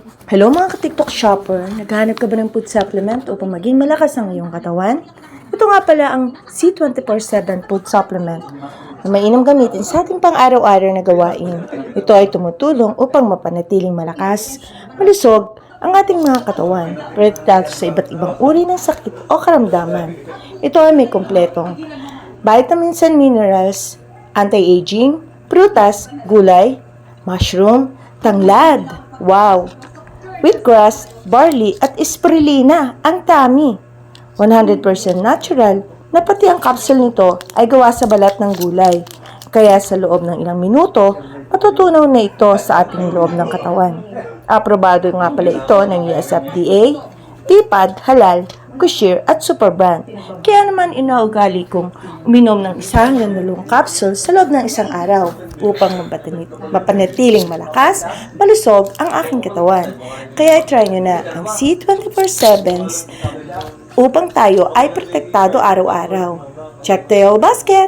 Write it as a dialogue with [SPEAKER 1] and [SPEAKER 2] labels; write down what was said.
[SPEAKER 1] Hello mga ka-TikTok shopper, naghahanap ka ba ng food supplement upang maging malakas ang iyong katawan? Ito nga pala ang C24/7 food supplement na mainam gamitin sa ating pang-araw-araw na gawain. Ito ay tumutulong upang mapanatiling malakas, malusog ang ating mga katawan, protektado sa iba't ibang uri ng sakit o karamdaman. Ito ay may kumpletong vitamins and minerals, anti-aging, prutas, gulay, mushroom, tanglad. Wow! Wheatgrass, barley at spirulina ang tami. 100% natural na pati ang capsule nito ay gawa sa balat ng gulay. Kaya sa loob ng ilang minuto, matutunaw na ito sa ating loob ng katawan. Aprobado nga pala ito ng USFDA, TPAD, Halal, Kosher at Superbrand. Kaya naman inaugali kong uminom ng 1 capsule sa loob ng isang araw upang mapanatiling malakas, malusog ang aking katawan. Kaya try nyo na ang C24/7 upang tayo ay protektado araw-araw. Check the yellow basket!